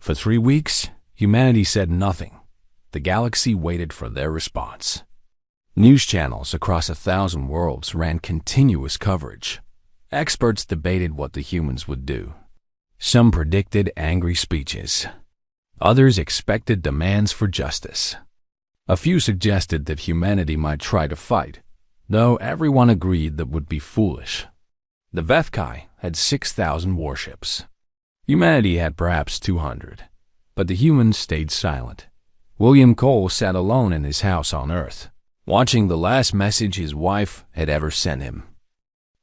For 3 weeks, humanity said nothing. The galaxy waited for their response. News channels across 1,000 worlds ran continuous coverage. Experts debated what the humans would do. Some predicted angry speeches. Others expected demands for justice. A few suggested that humanity might try to fight, though everyone agreed that would be foolish. The Vthkai had 6,000 warships. Humanity had perhaps 200, but the humans stayed silent. William Cole sat alone in his house on Earth, watching the last message his wife had ever sent him.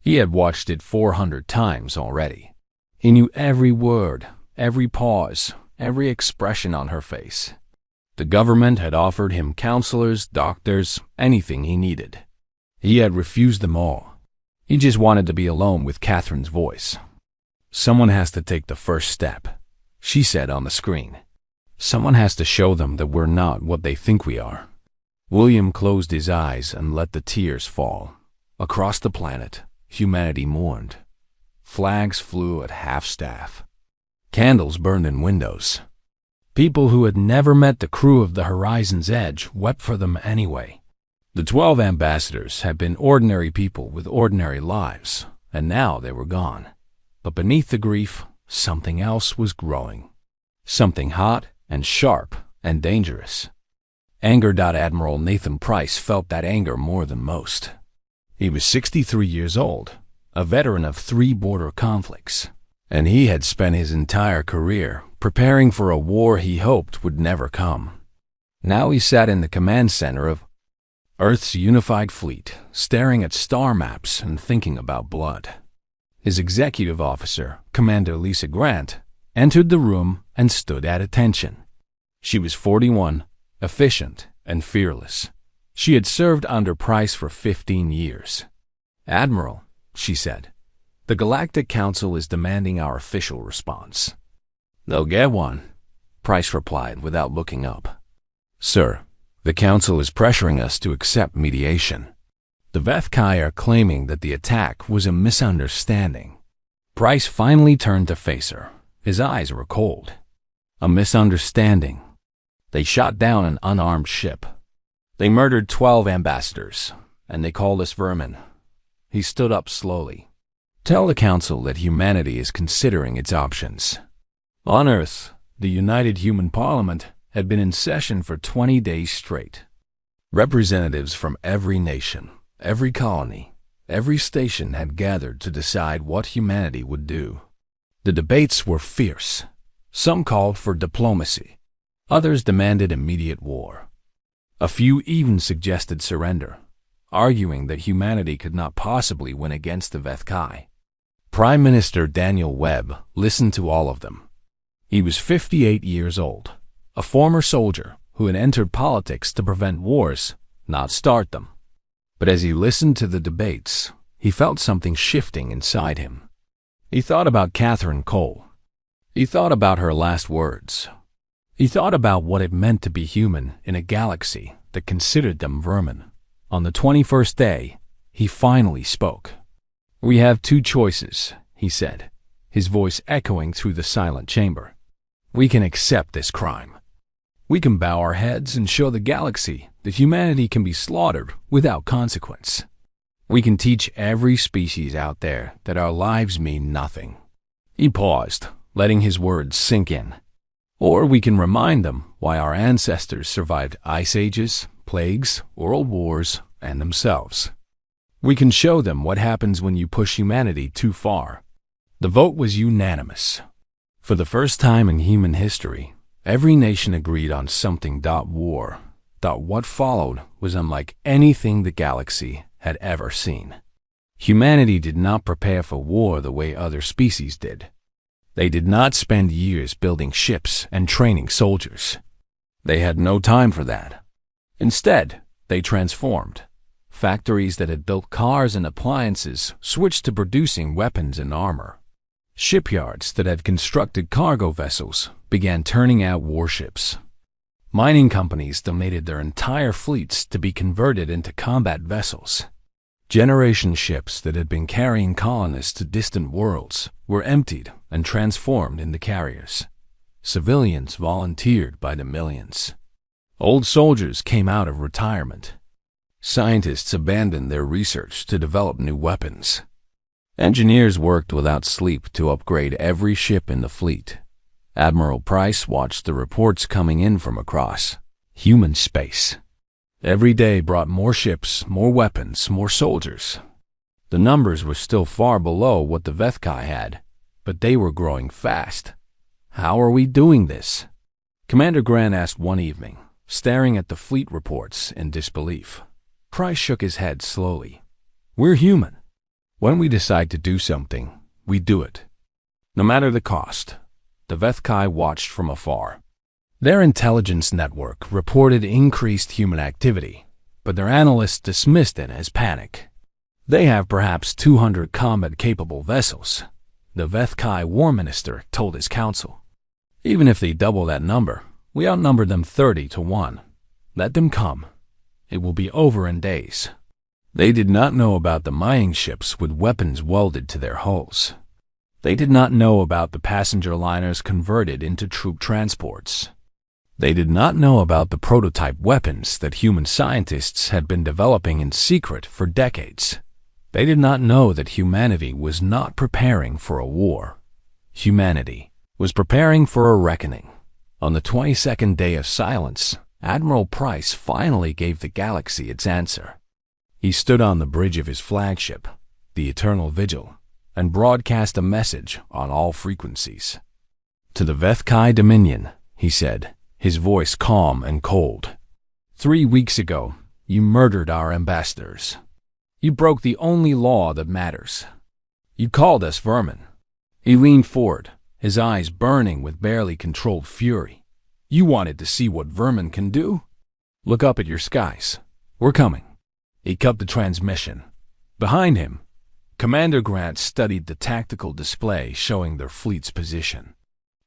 He had watched it 400 times already. He knew every word, every pause, every expression on her face. The government had offered him counselors, doctors, anything he needed. He had refused them all. He just wanted to be alone with Catherine's voice. "Someone has to take the first step," she said on the screen. "Someone has to show them that we're not what they think we are." William closed his eyes and let the tears fall. Across the planet, humanity mourned. Flags flew at half-staff. Candles burned in windows. People who had never met the crew of the Horizon's Edge wept for them anyway. The 12 ambassadors had been ordinary people with ordinary lives, and now they were gone. But beneath the grief, something else was growing. Something hot and sharp and dangerous. Admiral Nathan Price felt that anger more than most. He was 63 years old, a veteran of 3 border conflicts, and he had spent his entire career preparing for a war he hoped would never come. Now he sat in the command center of Earth's unified fleet, staring at star maps and thinking about blood. His executive officer, Commander Lisa Grant, entered the room and stood at attention. She was 41, efficient and fearless. She had served under Price for 15 years. "Admiral," she said, "the Galactic Council is demanding our official response." "They'll get one," Price replied without looking up. "Sir, the Council is pressuring us to accept mediation. The Vthkai are claiming that the attack was a misunderstanding." Price finally turned to face her. His eyes were cold. "A misunderstanding. They shot down an unarmed ship. They murdered 12 ambassadors, and they called us vermin." He stood up slowly. "Tell the Council that humanity is considering its options." On Earth, the United Human Parliament had been in session for 20 days straight. Representatives from every nation, every colony, every station had gathered to decide what humanity would do. The debates were fierce. Some called for diplomacy. Others demanded immediate war. A few even suggested surrender, arguing that humanity could not possibly win against the Vthkai. Prime Minister Daniel Webb listened to all of them. He was 58 years old, a former soldier who had entered politics to prevent wars, not start them. But as he listened to the debates, he felt something shifting inside him. He thought about Catherine Cole. He thought about her last words. He thought about what it meant to be human in a galaxy that considered them vermin. On the 21st day, he finally spoke. "We have 2 choices," he said, his voice echoing through the silent chamber. "We can accept this crime. We can bow our heads and show the galaxy that humanity can be slaughtered without consequence. We can teach every species out there that our lives mean nothing." He paused, letting his words sink in. "Or we can remind them why our ancestors survived ice ages, plagues, world wars, and themselves. We can show them what happens when you push humanity too far." The vote was unanimous. For the first time in human history, every nation agreed on something. War. What followed was unlike anything the galaxy had ever seen. Humanity did not prepare for war the way other species did. They did not spend years building ships and training soldiers. They had no time for that. Instead, they transformed. Factories that had built cars and appliances switched to producing weapons and armor. Shipyards that had constructed cargo vessels began turning out warships. Mining companies donated their entire fleets to be converted into combat vessels. Generation ships that had been carrying colonists to distant worlds were emptied and transformed into carriers. Civilians volunteered by the millions. Old soldiers came out of retirement. Scientists abandoned their research to develop new weapons. Engineers worked without sleep to upgrade every ship in the fleet. Admiral Price watched the reports coming in from across human space. Every day brought more ships, more weapons, more soldiers. The numbers were still far below what the Vthkai had, but they were growing fast. How are we doing this? Commander Grant asked one evening, staring at the fleet reports in disbelief. Price shook his head slowly. We're human. When we decide to do something, we do it. No matter the cost. The Vthkai watched from afar. Their intelligence network reported increased human activity, but their analysts dismissed it as panic. They have perhaps 200 combat-capable vessels, the Vthkai War Minister told his council. Even if they double that number, we outnumber them 30-1. Let them come. It will be over in days. They did not know about the mining ships with weapons welded to their hulls. They did not know about the passenger liners converted into troop transports. They did not know about the prototype weapons that human scientists had been developing in secret for decades. They did not know that humanity was not preparing for a war. Humanity was preparing for a reckoning. On the 22nd day of silence, Admiral Price finally gave the galaxy its answer. He stood on the bridge of his flagship, the Eternal Vigil, and broadcast a message on all frequencies. To the Vthkai Dominion, he said, his voice calm and cold. 3 weeks ago, you murdered our ambassadors. You broke the only law that matters. You called us vermin. He leaned forward, his eyes burning with barely controlled fury. You wanted to see what vermin can do? Look up at your skies. We're coming. He cut the transmission. Behind him, Commander Grant studied the tactical display showing their fleet's position.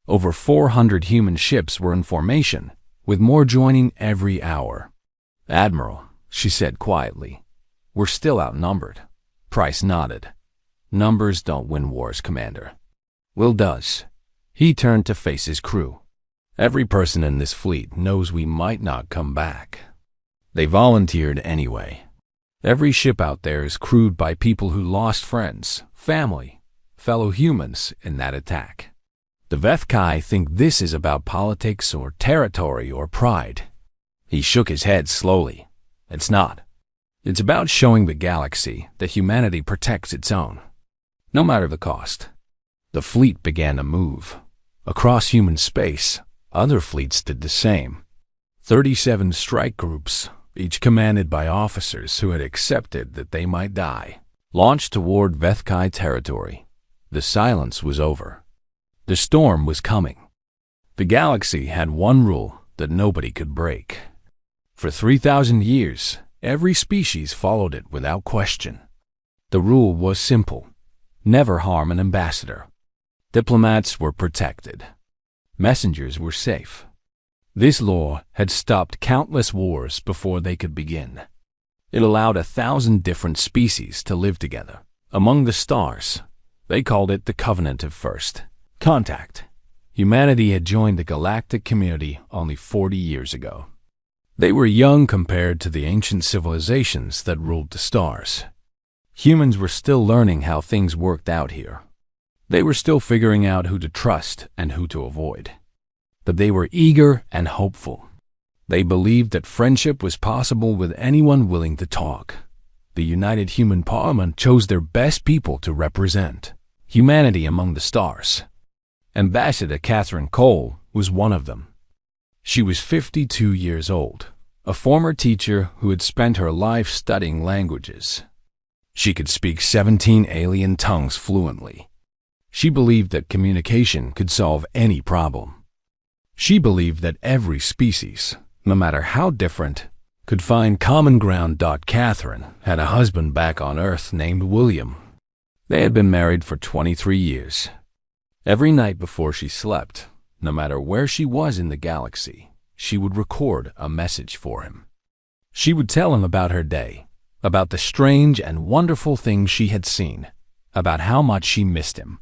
Over 400 human ships were in formation, with more joining every hour. Admiral, she said quietly, we're still outnumbered. Price nodded. Numbers don't win wars, Commander. Will does. He turned to face his crew. Every person in this fleet knows we might not come back. They volunteered anyway. Every ship out there is crewed by people who lost friends, family, fellow humans in that attack. The Vthkai think this is about politics or territory or pride. He shook his head slowly. It's not. It's about showing the galaxy that humanity protects its own, no matter the cost. The fleet began to move. Across human space, other fleets did the same. 37 strike groups, each commanded by officers who had accepted that they might die, launched toward Vthkai territory. The silence was over. The storm was coming. The galaxy had one rule that nobody could break. For 3,000 years, every species followed it without question. The rule was simple: never harm an ambassador. Diplomats were protected. Messengers were safe. This law had stopped countless wars before they could begin. It allowed 1,000 different species to live together. Among the stars, they called it the Covenant of First Contact. Humanity had joined the galactic community only 40 years ago. They were young compared to the ancient civilizations that ruled the stars. Humans were still learning how things worked out here. They were still figuring out who to trust and who to avoid. But they were eager and hopeful. They believed that friendship was possible with anyone willing to talk. The United Human Parliament chose their best people to represent humanity among the stars. Ambassador Catherine Cole was one of them. She was 52 years old, a former teacher who had spent her life studying languages. She could speak 17 alien tongues fluently. She believed that communication could solve any problem. She believed that every species, no matter how different, could find common ground. Catherine had a husband back on Earth named William. They had been married for 23 years. Every night before she slept, no matter where she was in the galaxy, she would record a message for him. She would tell him about her day, about the strange and wonderful things she had seen, about how much she missed him.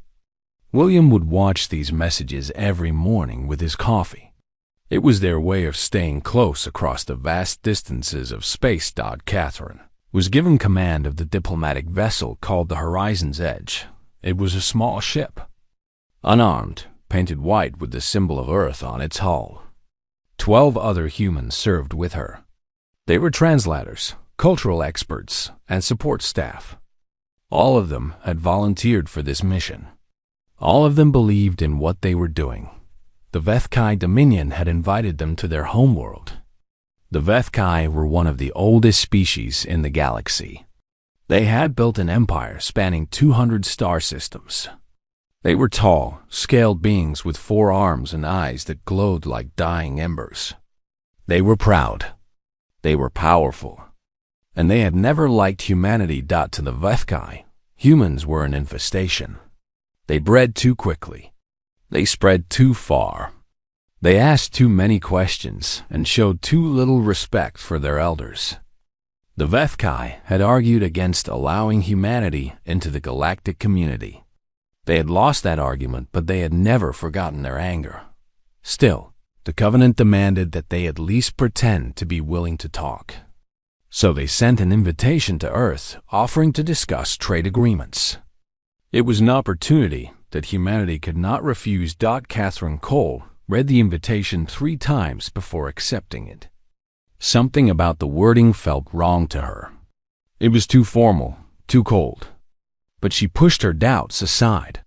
William would watch these messages every morning with his coffee. It was their way of staying close across the vast distances of space. Catherine was given command of the diplomatic vessel called the Horizon's Edge. It was a small ship, unarmed, painted white with the symbol of Earth on its hull. 12 other humans served with her. They were translators, cultural experts, and support staff. All of them had volunteered for this mission. All of them believed in what they were doing. The Vthkai Dominion had invited them to their homeworld. The Vthkai were one of the oldest species in the galaxy. They had built an empire spanning 200 star systems. They were tall, scaled beings with 4 arms and eyes that glowed like dying embers. They were proud. They were powerful. And they had never liked humanity. To the Vthkai, humans were an infestation. They bred too quickly. They spread too far. They asked too many questions and showed too little respect for their elders. The Vthkai had argued against allowing humanity into the galactic community. They had lost that argument, but they had never forgotten their anger. Still, the Covenant demanded that they at least pretend to be willing to talk. So they sent an invitation to Earth, offering to discuss trade agreements. It was an opportunity that humanity could not refuse. Catherine Cole read the invitation 3 times before accepting it. Something about the wording felt wrong to her. It was too formal, too cold. But she pushed her doubts aside.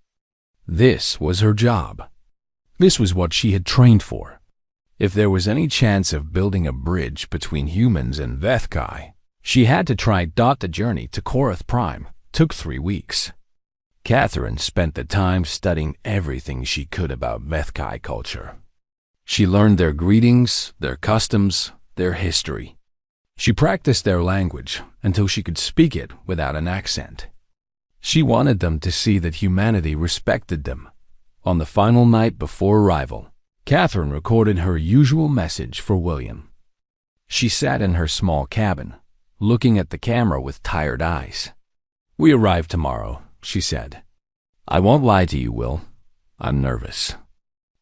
This was her job. This was what she had trained for. If there was any chance of building a bridge between humans and Vthkai, she had to try. The journey to Corth Prime took 3 weeks. Catherine spent the time studying everything she could about Vthkai culture. She learned their greetings, their customs, their history. She practiced their language until she could speak it without an accent. She wanted them to see that humanity respected them. On the final night before arrival, Catherine recorded her usual message for William. She sat in her small cabin, looking at the camera with tired eyes. "We arrive tomorrow," she said. "I won't lie to you, Will. I'm nervous.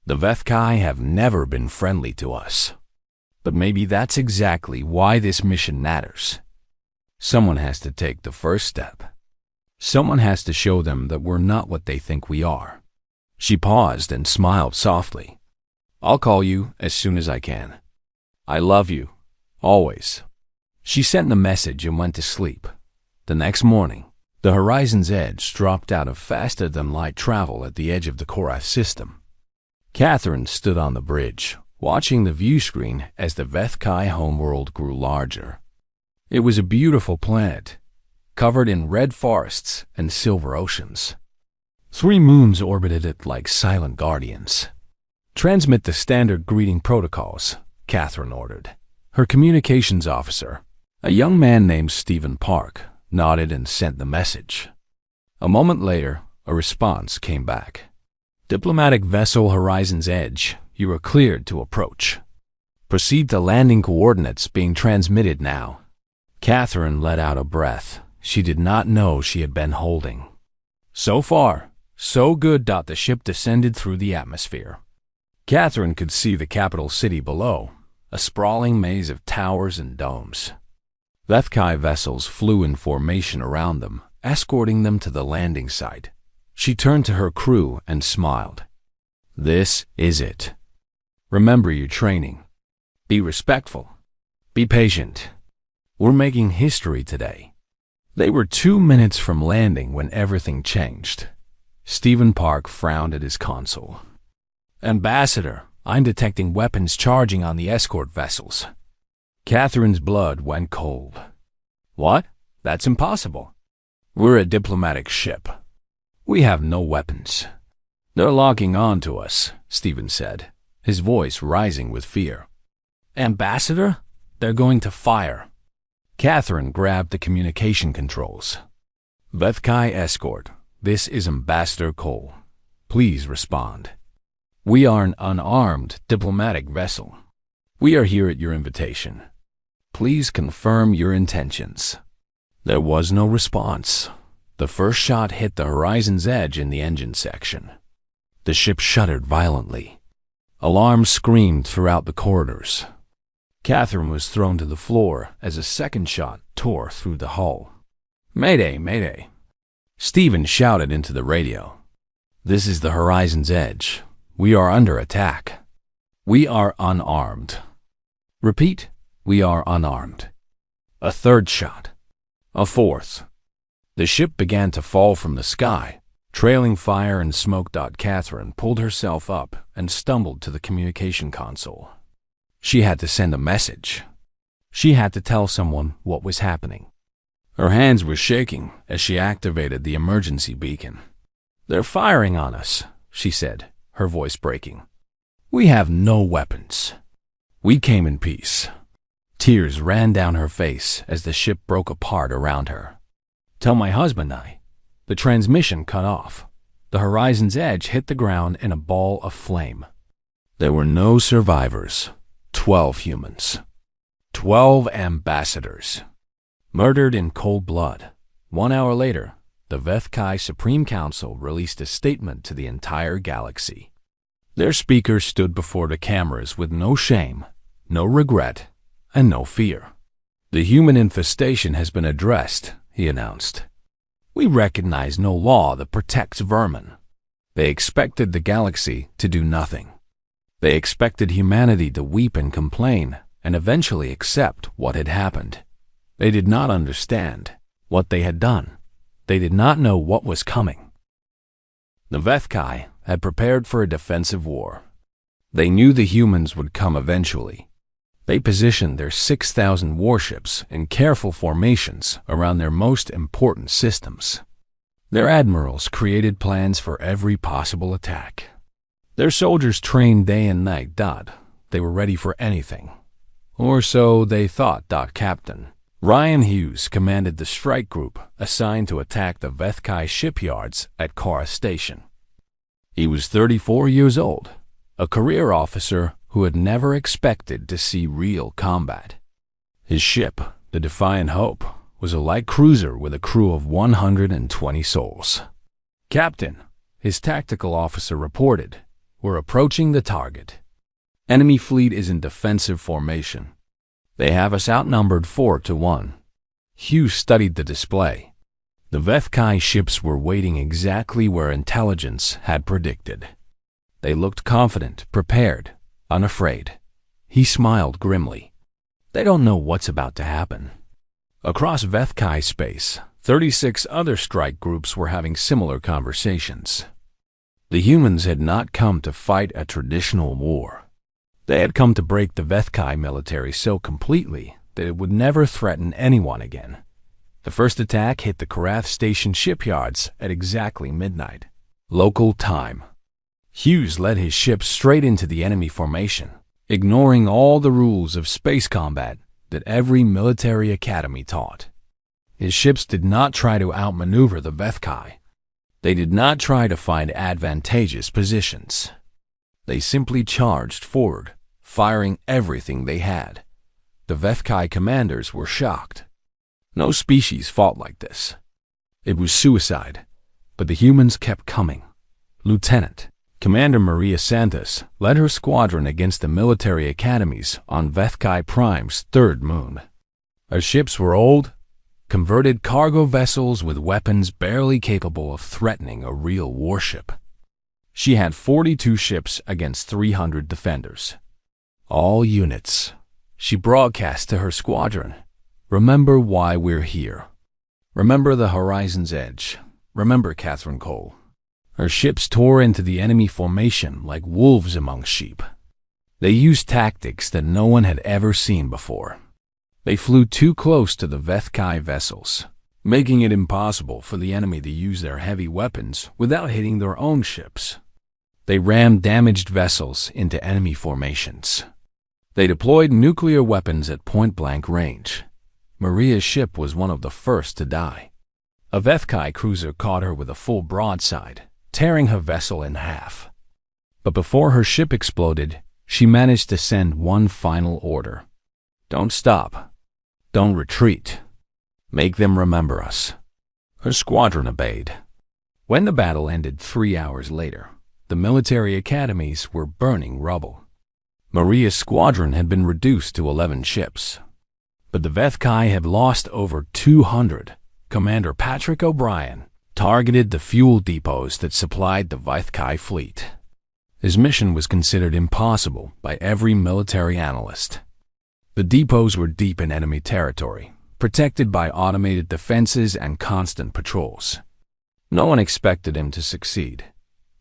The Vthkai have never been friendly to us. But maybe that's exactly why this mission matters. Someone has to take the first step. Someone has to show them that we're not what they think we are." She paused and smiled softly. "I'll call you as soon as I can. I love you. Always." She sent the message and went to sleep. The next morning, the Horizon's Edge dropped out of faster-than-light travel at the edge of the Corth system. Catherine stood on the bridge, watching the view screen as the Vthkai homeworld grew larger. It was a beautiful planet, covered in red forests and silver oceans. 3 moons orbited it like silent guardians. "Transmit the standard greeting protocols," Catherine ordered. Her communications officer, a young man named Stephen Park, nodded and sent the message. A moment later, a response came back. "Diplomatic vessel Horizon's Edge, you are cleared to approach. Proceed to landing coordinates being transmitted now." Catherine let out a breath she did not know she had been holding. So far, so good. The ship descended through the atmosphere. Catherine could see the capital city below, a sprawling maze of towers and domes. Vthkai vessels flew in formation around them, escorting them to the landing site. She turned to her crew and smiled. "This is it. Remember your training. Be respectful. Be patient. We're making history today." They were 2 minutes from landing when everything changed. Stephen Park frowned at his console. "Ambassador, I'm detecting weapons charging on the escort vessels." Catherine's blood went cold. "What? That's impossible. We're a diplomatic ship. We have no weapons." "They're locking on to us," Stephen said, his voice rising with fear. "Ambassador, they're going to fire." Catherine grabbed the communication controls. "Vthkai escort, this is Ambassador Cole. Please respond. We are an unarmed diplomatic vessel. We are here at your invitation. Please confirm your intentions." There was no response. The first shot hit the Horizon's Edge in the engine section. The ship shuddered violently. Alarms screamed throughout the corridors. Catherine was thrown to the floor as a second shot tore through the hull. "Mayday, mayday!" Stephen shouted into the radio. "This is the Horizon's Edge. We are under attack. We are unarmed." "Repeat, we are unarmed." A third shot. A fourth. The ship began to fall from the sky, trailing fire and smoke. Catherine pulled herself up and stumbled to the communication console. She had to send a message. She had to tell someone what was happening. Her hands were shaking as she activated the emergency beacon. "They're firing on us," she said, her voice breaking. "We have no weapons. We came in peace." Tears ran down her face as the ship broke apart around her. "Tell my husband The transmission cut off. The Horizon's Edge hit the ground in a ball of flame. There were no survivors. 12 humans. 12 ambassadors. Murdered in cold blood. 1 hour later, the Vthkai Supreme Council released a statement to the entire galaxy. Their speaker stood before the cameras with no shame, no regret, and no fear. "The human infestation has been addressed," he announced. "We recognize no law that protects vermin." They expected the galaxy to do nothing. They expected humanity to weep and complain and eventually accept what had happened. They did not understand what they had done. They did not know what was coming. The Vthkai had prepared for a defensive war. They knew the humans would come eventually. They positioned their 6,000 warships in careful formations around their most important systems. Their admirals created plans for every possible attack. Their soldiers trained day and night. They were ready for anything. Or so they thought. Captain Ryan Hughes commanded the strike group assigned to attack the Vthkai shipyards at Corth Station. He was 34 years old, a career officer who had never expected to see real combat. His ship, the Defiant Hope, was a light cruiser with a crew of 120 souls. "Captain," his tactical officer reported, "we're approaching the target. Enemy fleet is in defensive formation. They have us outnumbered 4-1. Hughes studied the display. The Vthkai ships were waiting exactly where intelligence had predicted. They looked confident, prepared, unafraid. He smiled grimly. They don't know what's about to happen. Across Vthkai space, 36 other strike groups were having similar conversations. The humans had not come to fight a traditional war. They had come to break the Vthkai military so completely that it would never threaten anyone again. The first attack hit the Corth Station shipyards at exactly midnight, local time. Hughes led his ship straight into the enemy formation, ignoring all the rules of space combat that every military academy taught. His ships did not try to outmaneuver the Vthkai. They did not try to find advantageous positions. They simply charged forward, firing everything they had. The Vthkai commanders were shocked. No species fought like this. It was suicide, but the humans kept coming. Lieutenant Commander Maria Santos led her squadron against the military academies on Corth Prime's third moon. Her ships were old, converted cargo vessels with weapons barely capable of threatening a real warship. She had 42 ships against 300 defenders. "All units," she broadcast to her squadron, "remember why we're here. Remember the Horizon's Edge. Remember Catherine Cole." Her ships tore into the enemy formation like wolves among sheep. They used tactics that no one had ever seen before. They flew too close to the Vthkai vessels, making it impossible for the enemy to use their heavy weapons without hitting their own ships. They rammed damaged vessels into enemy formations. They deployed nuclear weapons at point-blank range. Maria's ship was one of the first to die. A Vthkai cruiser caught her with a full broadside, tearing her vessel in half. But before her ship exploded, she managed to send one final order. "Don't stop. Don't retreat. Make them remember us." Her squadron obeyed. When the battle ended 3 hours later, the military academies were burning rubble. Maria's squadron had been reduced to 11 ships, but the Vthkai had lost over 200. Commander Patrick O'Brien targeted the fuel depots that supplied the Vthkai fleet. His mission was considered impossible by every military analyst. The depots were deep in enemy territory, protected by automated defenses and constant patrols. No one expected him to succeed.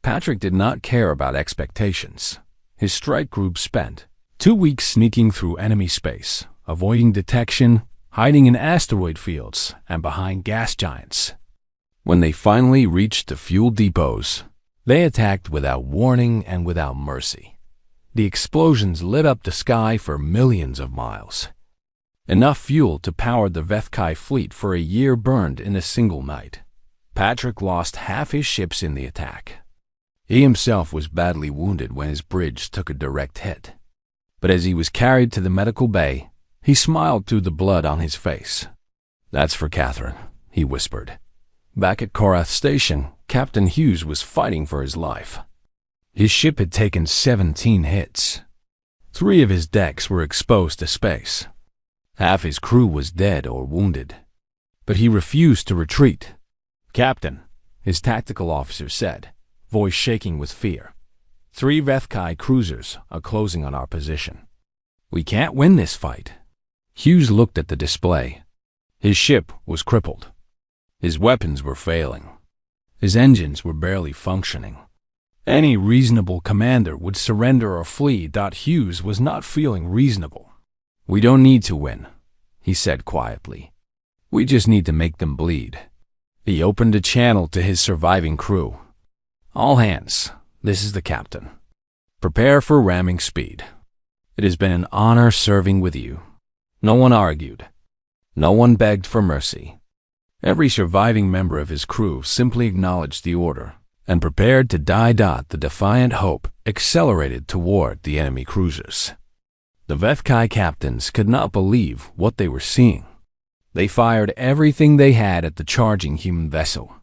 Patrick did not care about expectations. His strike group spent 2 weeks sneaking through enemy space, avoiding detection, hiding in asteroid fields, and behind gas giants. When they finally reached the fuel depots, they attacked without warning and without mercy. The explosions lit up the sky for millions of miles. Enough fuel to power the Vthkai fleet for a year burned in a single night. Patrick lost half his ships in the attack. He himself was badly wounded when his bridge took a direct hit. But as he was carried to the medical bay, he smiled through the blood on his face. "That's for Catherine," he whispered. Back at Corth Station, Captain Hughes was fighting for his life. His ship had taken 17 hits. 3 of his decks were exposed to space. Half his crew was dead or wounded. But he refused to retreat. "Captain," his tactical officer said, voice shaking with fear, "3 Vthkai cruisers are closing on our position. We can't win this fight." Hughes looked at the display. His ship was crippled. His weapons were failing. His engines were barely functioning. Any reasonable commander would surrender or flee. Hughes was not feeling reasonable. "We don't need to win," he said quietly. "We just need to make them bleed." He opened a channel to his surviving crew. "All hands, this is the captain. Prepare for ramming speed. It has been an honor serving with you." No one argued. No one begged for mercy. Every surviving member of his crew simply acknowledged the order and prepared to die. The Defiant Hope accelerated toward the enemy cruisers. The Vthkai captains could not believe what they were seeing. They fired everything they had at the charging human vessel.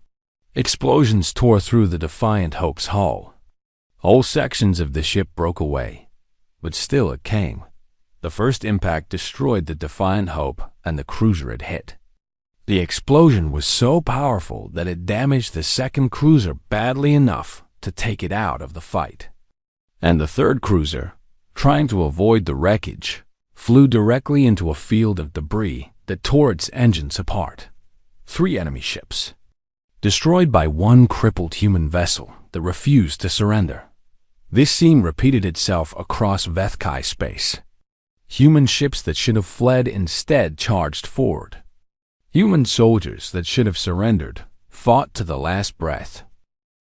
Explosions tore through the Defiant Hope's hull. Whole sections of the ship broke away, but still it came. The first impact destroyed the Defiant Hope and the cruiser it hit. The explosion was so powerful that it damaged the second cruiser badly enough to take it out of the fight. And the third cruiser, trying to avoid the wreckage, flew directly into a field of debris that tore its engines apart. 3 enemy ships, destroyed by one crippled human vessel that refused to surrender. This scene repeated itself across Vthkai space. Human ships that should have fled instead charged forward. Human soldiers that should have surrendered fought to the last breath.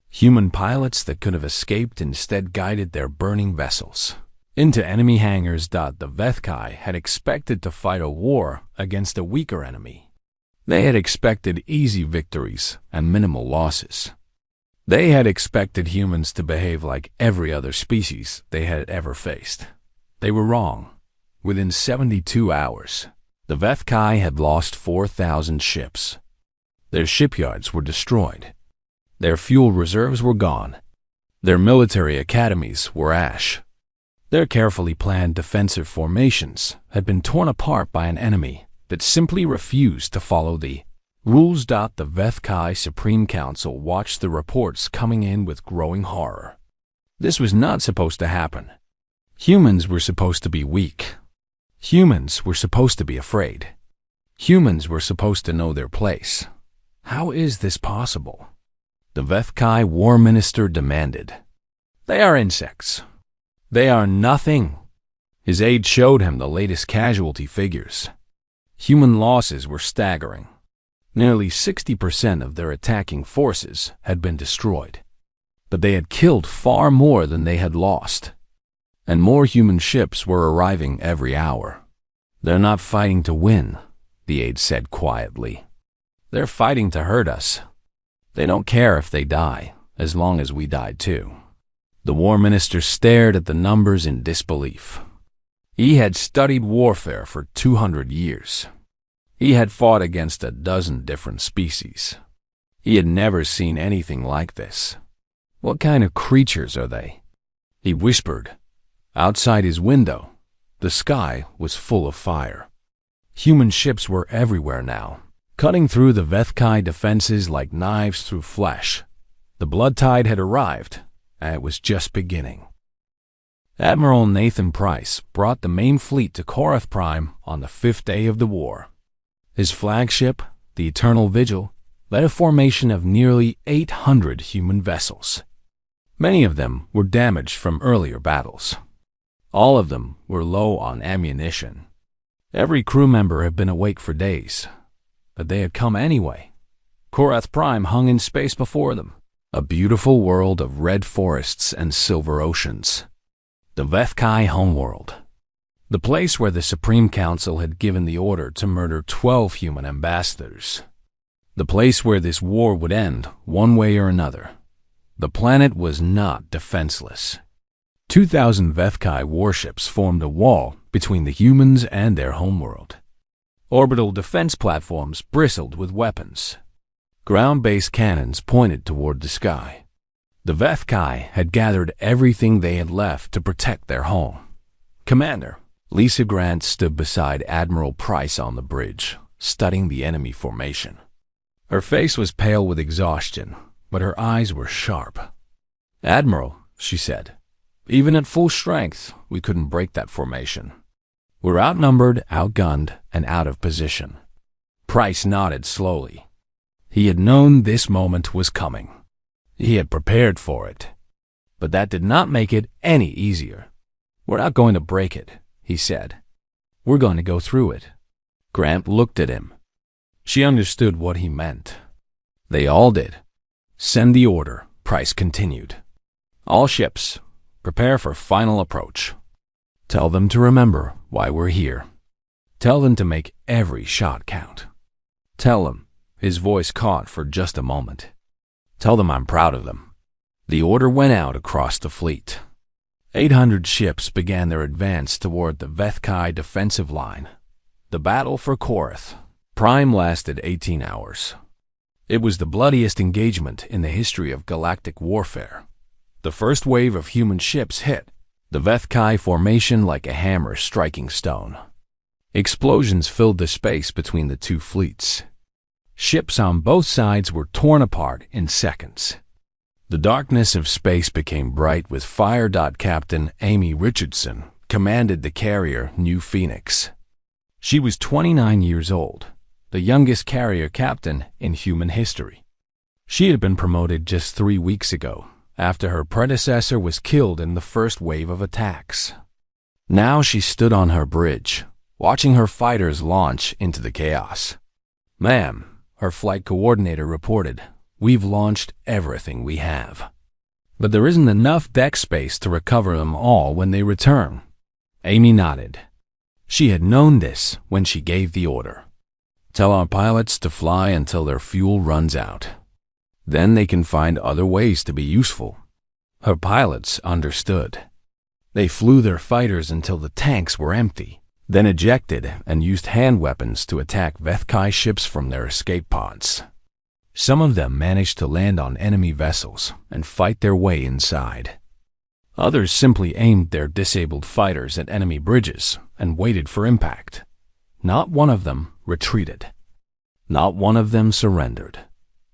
Human pilots that could have escaped instead guided their burning vessels into enemy hangars. The Vthkai had expected to fight a war against a weaker enemy. They had expected easy victories and minimal losses. They had expected humans to behave like every other species they had ever faced. They were wrong. Within 72 hours, the Vthkai had lost 4,000 ships. Their shipyards were destroyed. Their fuel reserves were gone. Their military academies were ash. Their carefully planned defensive formations had been torn apart by an enemy that simply refused to follow the rules. The Vthkai Supreme Council watched the reports coming in with growing horror. This was not supposed to happen. Humans were supposed to be weak. Humans were supposed to be afraid. Humans were supposed to know their place. How is this possible? The Vthkai War Minister demanded. "They are insects. They are nothing." His aide showed him the latest casualty figures. Human losses were staggering. Nearly 60% of their attacking forces had been destroyed. But they had killed far more than they had lost. And more human ships were arriving every hour. "They're not fighting to win," the aide said quietly. "They're fighting to hurt us. They don't care if they die, as long as we die too." The war minister stared at the numbers in disbelief. He had studied warfare for 200 years. He had fought against a dozen different species. He had never seen anything like this. What kind of creatures are they? He whispered. Outside his window, the sky was full of fire. Human ships were everywhere now, cutting through the Vthkai defenses like knives through flesh. The blood tide had arrived, and it was just beginning. Admiral Nathan Price brought the main fleet to Corth Prime on the 5th day of the war. His flagship, the Eternal Vigil, led a formation of nearly 800 human vessels. Many of them were damaged from earlier battles. All of them were low on ammunition. Every crew member had been awake for days, but they had come anyway. Corth Prime hung in space before them, a beautiful world of red forests and silver oceans. The Vthkai homeworld. The place where the Supreme Council had given the order to murder 12 human ambassadors. The place where this war would end one way or another. The planet was not defenseless. 2,000 Vthkai warships formed a wall between the humans and their homeworld. Orbital defense platforms bristled with weapons. Ground-based cannons pointed toward the sky. The Vthkai had gathered everything they had left to protect their home. Commander Lisa Grant stood beside Admiral Price on the bridge, studying the enemy formation. Her face was pale with exhaustion, but her eyes were sharp. "Admiral," she said, "even at full strength, we couldn't break that formation. We're outnumbered, outgunned, and out of position." Price nodded slowly. He had known this moment was coming. He had prepared for it. But that did not make it any easier. "We're not going to break it," he said. "We're going to go through it." Grant looked at him. She understood what he meant. They all did. "Send the order," Price continued. "All ships, prepare for final approach. Tell them to remember why we're here. Tell them to make every shot count. Tell them," his voice caught for just a moment, "tell them I'm proud of them." The order went out across the fleet. 800 ships began their advance toward the Vthkai defensive line. The battle for Corth Prime lasted 18 hours. It was the bloodiest engagement in the history of galactic warfare. The first wave of human ships hit the Vthkai formation like a hammer striking stone. Explosions filled the space between the two fleets. Ships on both sides were torn apart in seconds. The darkness of space became bright with fire. Captain Amy Richardson commanded the carrier New Phoenix. She was 29 years old, the youngest carrier captain in human history. She had been promoted just 3 weeks ago, after her predecessor was killed in the first wave of attacks. Now she stood on her bridge, watching her fighters launch into the chaos. "Ma'am," her flight coordinator reported, "we've launched everything we have. But there isn't enough deck space to recover them all when they return." Amy nodded. She had known this when she gave the order. "Tell our pilots to fly until their fuel runs out. Then they can find other ways to be useful." Her pilots understood. They flew their fighters until the tanks were empty, then ejected and used hand weapons to attack Vthkai ships from their escape pods. Some of them managed to land on enemy vessels and fight their way inside. Others simply aimed their disabled fighters at enemy bridges and waited for impact. Not one of them retreated. Not one of them surrendered.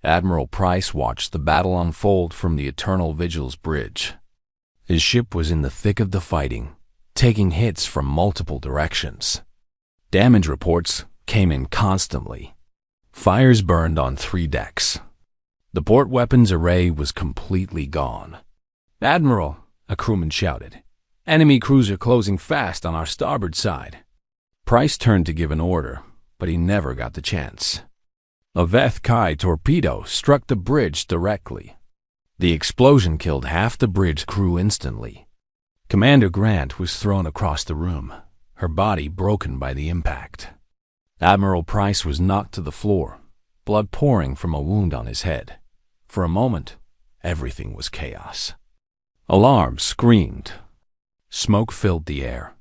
Admiral Price watched the battle unfold from the Eternal Vigil's bridge. His ship was in the thick of the fighting, taking hits from multiple directions. Damage reports came in constantly. Fires burned on 3 decks. The port weapons array was completely gone. "Admiral," a crewman shouted, "enemy cruiser closing fast on our starboard side." Price turned to give an order, but he never got the chance. A Vthkai torpedo struck the bridge directly. The explosion killed half the bridge crew instantly. Commander Grant was thrown across the room, her body broken by the impact. Admiral Price was knocked to the floor, blood pouring from a wound on his head. For a moment, everything was chaos. Alarms screamed. Smoke filled the air.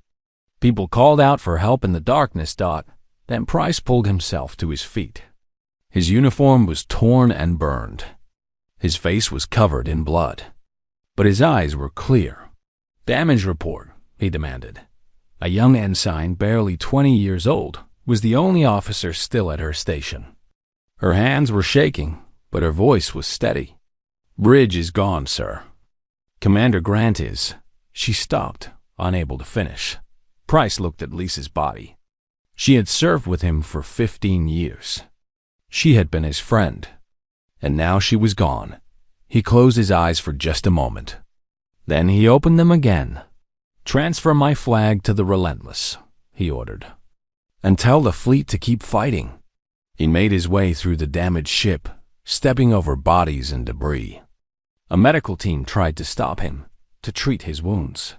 People called out for help in the darkness. Then Price pulled himself to his feet. His uniform was torn and burned. His face was covered in blood. but his eyes were clear. "Damage report," he demanded. A young ensign, barely 20 years old, was the only officer still at her station. Her hands were shaking, but her voice was steady. "Bridge is gone, sir." "Commander Grant is—" She stopped, unable to finish. Price looked at Lisa's body. She had served with him for 15 years. She had been his friend. And now she was gone. He closed his eyes for just a moment. Then he opened them again. "Transfer my flag to the Relentless," he ordered. "And tell the fleet to keep fighting." He made his way through the damaged ship, stepping over bodies and debris. A medical team tried to stop him, to treat his wounds.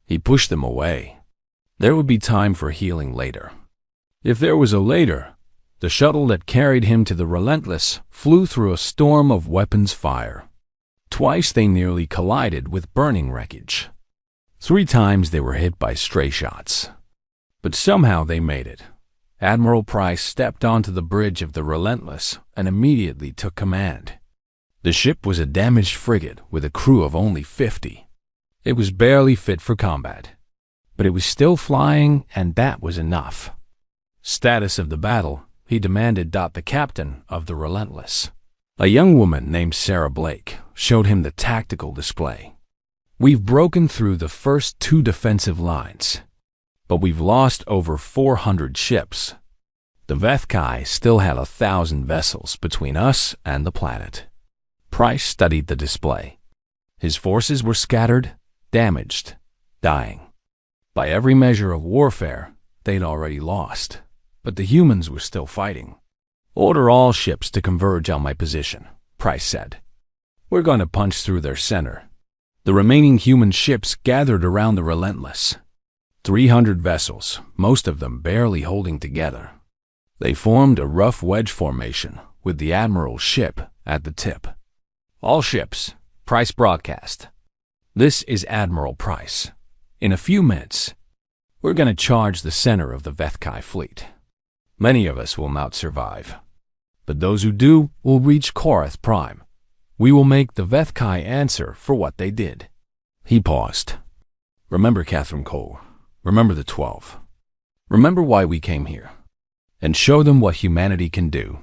He pushed them away. There would be time for healing later. If there was a later, the shuttle that carried him to the Relentless flew through a storm of weapons fire. Twice they nearly collided with burning wreckage. 3 times they were hit by stray shots. But somehow they made it. Admiral Price stepped onto the bridge of the Relentless and immediately took command. The ship was a damaged frigate with a crew of only 50. It was barely fit for combat. But it was still flying, and that was enough. "Status of the battle," he demanded. The captain of the Relentless, a young woman named Sarah Blake, showed him the tactical display. "We've broken through the first 2 defensive lines, but we've lost over 400 ships. The Vthkai still had 1,000 vessels between us and the planet." Price studied the display. His forces were scattered, damaged, dying. By every measure of warfare, they'd already lost, but the humans were still fighting. "Order all ships to converge on my position," Price said. "We're going to punch through their center." The remaining human ships gathered around the Relentless. 300 vessels, most of them barely holding together. They formed a rough wedge formation with the Admiral's ship at the tip. "All ships," Price broadcast. "This is Admiral Price. In a few minutes, we're going to charge the center of the Vthkai fleet. Many of us will not survive, but those who do will reach Corth Prime. We will make the Vthkai answer for what they did." He paused. "Remember Catherine Cole. Remember the 12. Remember why we came here. And show them what humanity can do."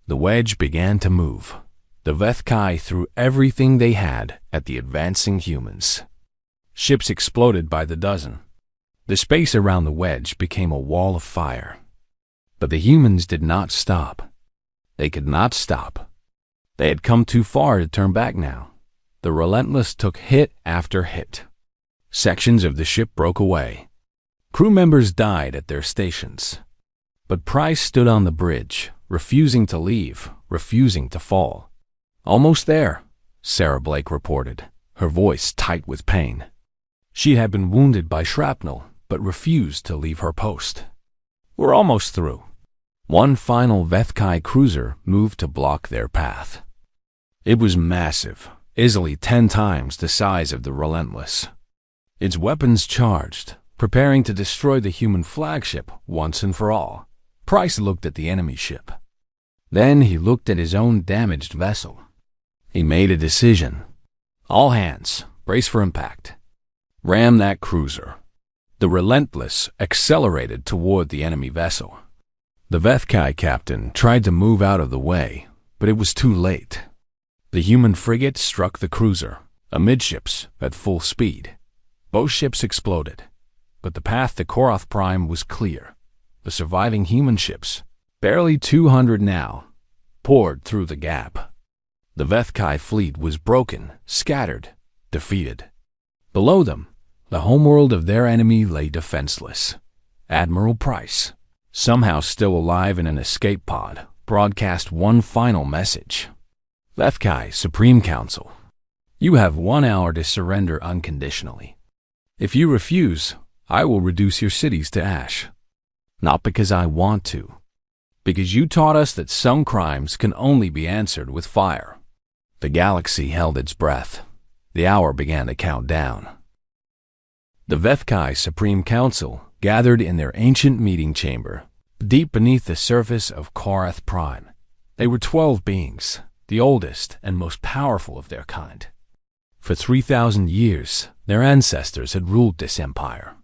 The wedge began to move. The Vthkai threw everything they had at the advancing humans. Ships exploded by the dozen. The space around the wedge became a wall of fire. But the humans did not stop. They could not stop. They had come too far to turn back now. The Relentless took hit after hit. Sections of the ship broke away. Crew members died at their stations. But Price stood on the bridge, refusing to leave, refusing to fall. "Almost there," Sarah Blake reported, her voice tight with pain. She had been wounded by shrapnel, but refused to leave her post. "We're almost through." One final Vthkai cruiser moved to block their path. It was massive, easily 10 times the size of the Relentless. Its weapons charged, preparing to destroy the human flagship once and for all. Price looked at the enemy ship. Then he looked at his own damaged vessel. He made a decision. "All hands, brace for impact. Ram that cruiser." The Relentless accelerated toward the enemy vessel. The Vthkai captain tried to move out of the way, but it was too late. The human frigate struck the cruiser, amidships, at full speed. Both ships exploded, but the path to Corth Prime was clear. The surviving human ships, barely 200 now, poured through the gap. The Vthkai fleet was broken, scattered, defeated. Below them, the homeworld of their enemy lay defenseless. Admiral Price, somehow still alive in an escape pod, broadcast one final message. "Vthkai Supreme Council, you have 1 hour to surrender unconditionally. If you refuse, I will reduce your cities to ash. Not because I want to, because you taught us that some crimes can only be answered with fire." The galaxy held its breath. The hour began to count down. The Vthkai Supreme Council gathered in their ancient meeting chamber, deep beneath the surface of Corth Prime. They were 12 beings, the oldest and most powerful of their kind. For 3,000 years, their ancestors had ruled this empire.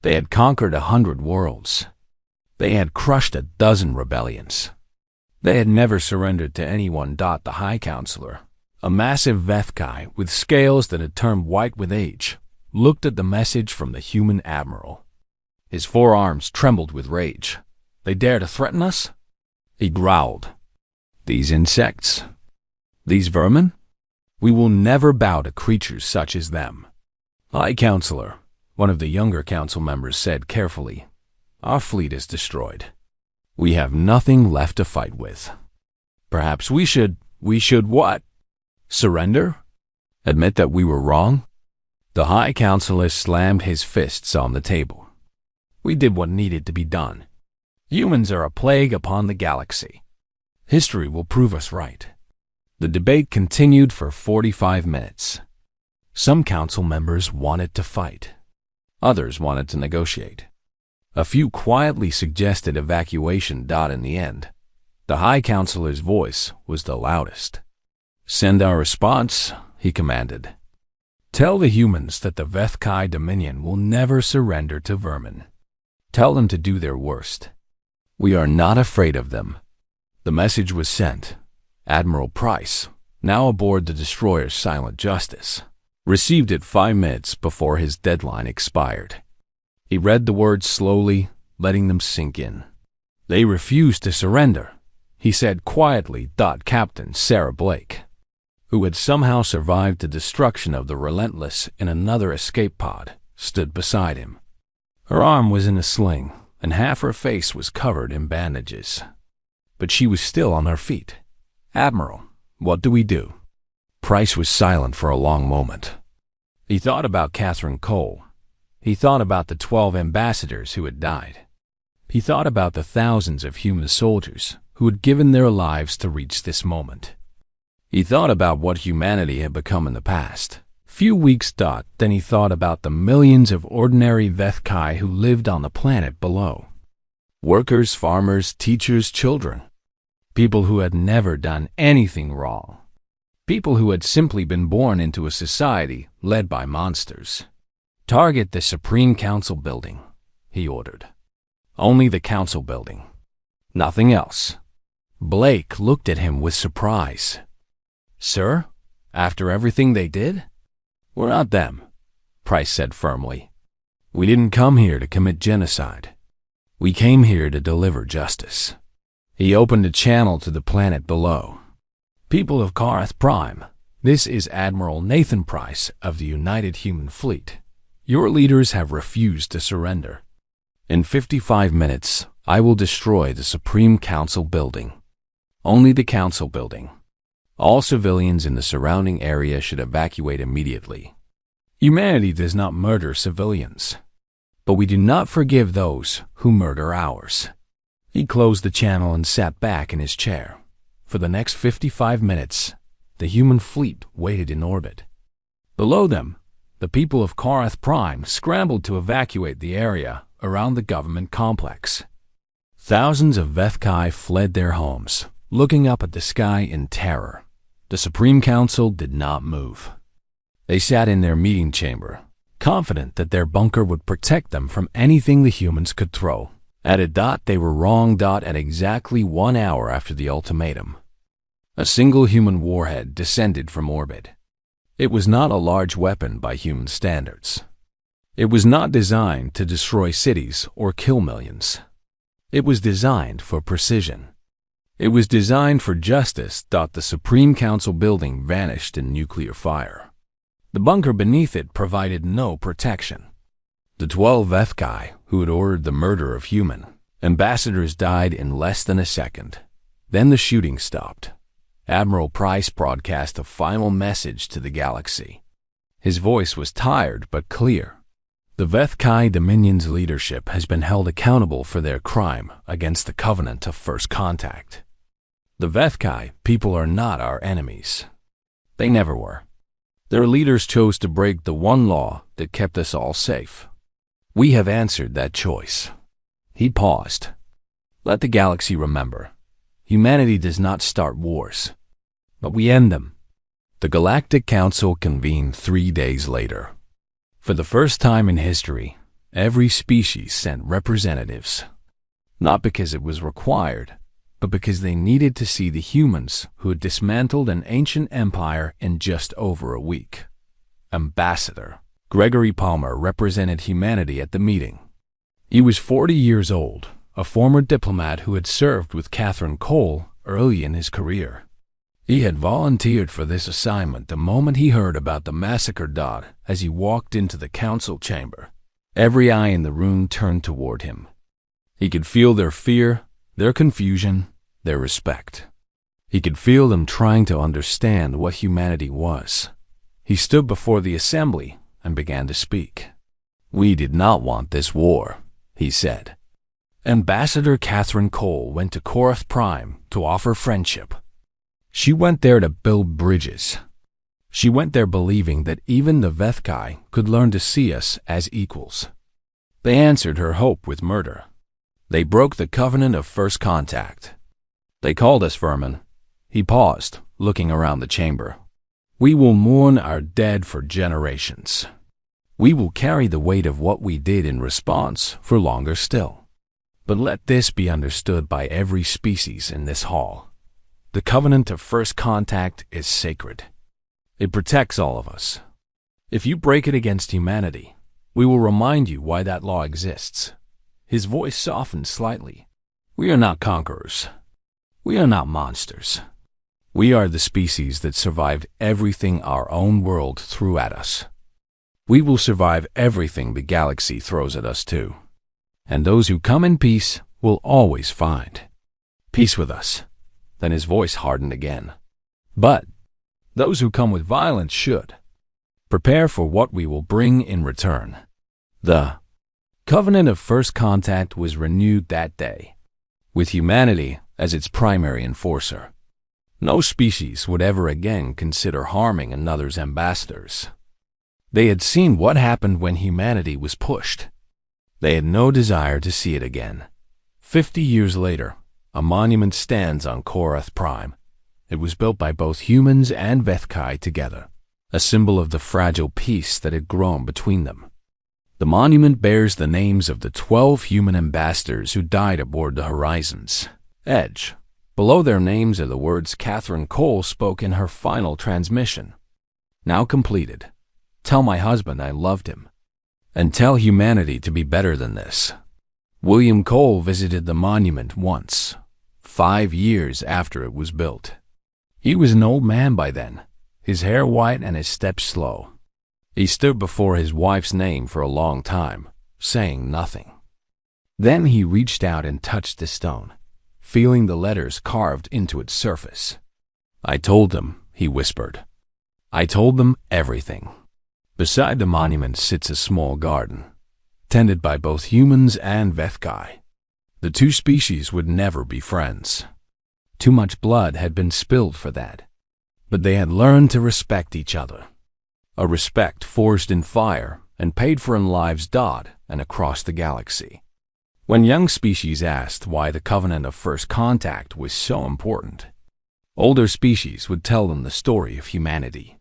They had conquered 100 worlds. They had crushed a dozen rebellions. They had never surrendered to anyone. The High Counselor, a massive Vthkai with scales that had turned white with age, looked at the message from the human admiral. His forearms trembled with rage. They dare to threaten us? He growled. These insects? These vermin? We will never bow to creatures such as them. High Counselor, one of the younger council members said carefully, our fleet is destroyed. We have nothing left to fight with. Perhaps we should what? Surrender? Admit that we were wrong? The High Counselor slammed his fists on the table. We did what needed to be done. Humans are a plague upon the galaxy. History will prove us right. The debate continued for 45 minutes. Some council members wanted to fight. Others wanted to negotiate. A few quietly suggested evacuation. In the end, the High Counselor's voice was the loudest. Send our response, he commanded. Tell the humans that the Vthkai Dominion will never surrender to vermin. Tell them to do their worst. We are not afraid of them. The message was sent. Admiral Price, now aboard the destroyer Silent Justice, received it 5 minutes before his deadline expired. He read the words slowly, letting them sink in. They refused to surrender, he said quietly. Captain Sarah Blake, who had somehow survived the destruction of the Relentless in another escape pod, stood beside him. Her arm was in a sling, and half her face was covered in bandages. But she was still on her feet. Admiral, what do we do? Price was silent for a long moment. He thought about Catherine Cole. He thought about the 12 ambassadors who had died. He thought about the thousands of human soldiers who had given their lives to reach this moment. He thought about what humanity had become in the past. Few weeks. Then he thought about the millions of ordinary Vthkai who lived on the planet below. Workers, farmers, teachers, children. People who had never done anything wrong. People who had simply been born into a society led by monsters. Target the Supreme Council building, he ordered. Only the council building. Nothing else. Blake looked at him with surprise. Sir, after everything they did? We're not them, Price said firmly. We didn't come here to commit genocide. We came here to deliver justice. He opened a channel to the planet below. People of Corth Prime, this is Admiral Nathan Price of the United Human Fleet. Your leaders have refused to surrender. In 55 minutes, I will destroy the Supreme Council building. Only the council building. All civilians in the surrounding area should evacuate immediately. Humanity does not murder civilians, but we do not forgive those who murder ours. He closed the channel and sat back in his chair. For the next 55 minutes, the human fleet waited in orbit. Below them, the people of Corth Prime scrambled to evacuate the area around the government complex. Thousands of Vthkai fled their homes, looking up at the sky in terror. The Supreme Council did not move. They sat in their meeting chamber, confident that their bunker would protect them from anything the humans could throw. They were wrong. At exactly 1 hour after the ultimatum, a single human warhead descended from orbit. It was not a large weapon by human standards. It was not designed to destroy cities or kill millions. It was designed for precision. It was designed for justice. The Supreme Council building vanished in nuclear fire. The bunker beneath it provided no protection. The 12 Vthkai who had ordered the murder of human ambassadors died in less than a second. Then the shooting stopped. Admiral Price broadcast a final message to the galaxy. His voice was tired but clear. The Vthkai Dominion's leadership has been held accountable for their crime against the Covenant of First Contact. The Vthkai people are not our enemies. They never were. Their leaders chose to break the one law that kept us all safe. We have answered that choice. He paused. Let the galaxy remember, humanity does not start wars, but we end them. The Galactic Council convened 3 days later. For the first time in history, every species sent representatives. Not because it was required, but because they needed to see the humans who had dismantled an ancient empire in just over a week. Ambassador Gregory Palmer represented humanity at the meeting. He was 40 years old, a former diplomat who had served with Catherine Cole early in his career. He had volunteered for this assignment the moment he heard about the massacre. As he walked into the council chamber, every eye in the room turned toward him. He could feel their fear, their confusion, their respect. He could feel them trying to understand what humanity was. He stood before the assembly and began to speak. "We did not want this war," he said. Ambassador Catherine Cole went to Corth Prime to offer friendship. She went there to build bridges. She went there believing that even the Vthkai could learn to see us as equals. They answered her hope with murder. They broke the covenant of first contact. They called us vermin. He paused, looking around the chamber. "We will mourn our dead for generations. We will carry the weight of what we did in response for longer still. But let this be understood by every species in this hall. The covenant of first contact is sacred. It protects all of us. If you break it against humanity, we will remind you why that law exists." His voice softened slightly. "We are not conquerors. We are not monsters. We are the species that survived everything our own world threw at us. We will survive everything the galaxy throws at us too. And those who come in peace will always find peace with us." Then his voice hardened again. "But those who come with violence should prepare for what we will bring in return." The covenant of first contact was renewed that day, with humanity as its primary enforcer. No species would ever again consider harming another's ambassadors. They had seen what happened when humanity was pushed. They had no desire to see it again. 50 years later, a monument stands on Corth Prime. It was built by both humans and Vthkai together, a symbol of the fragile peace that had grown between them. The monument bears the names of the 12 human ambassadors who died aboard the Horizon's Edge. Below their names are the words Catherine Cole spoke in her final transmission. "Now completed. Tell my husband I loved him. And tell humanity to be better than this." William Cole visited the monument once, 5 years after it was built. He was an old man by then, his hair white and his steps slow. He stood before his wife's name for a long time, saying nothing. Then he reached out and touched the stone, feeling the letters carved into its surface. "I told them," he whispered. "I told them everything." Beside the monument sits a small garden, tended by both humans and Vthkai. The two species would never be friends. Too much blood had been spilled for that. But they had learned to respect each other. A respect forged in fire and paid for in lives and across the galaxy. When young species asked why the covenant of first contact was so important, older species would tell them the story of humanity.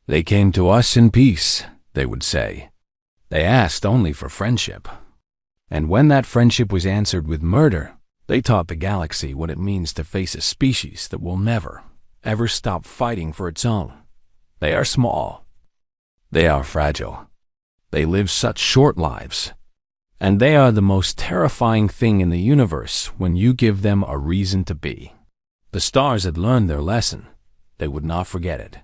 "They came to us in peace," they would say. "They asked only for friendship. And when that friendship was answered with murder, they taught the galaxy what it means to face a species that will never, ever stop fighting for its own. They are small. They are fragile. They live such short lives. And they are the most terrifying thing in the universe when you give them a reason to be." The stars had learned their lesson. They would not forget it.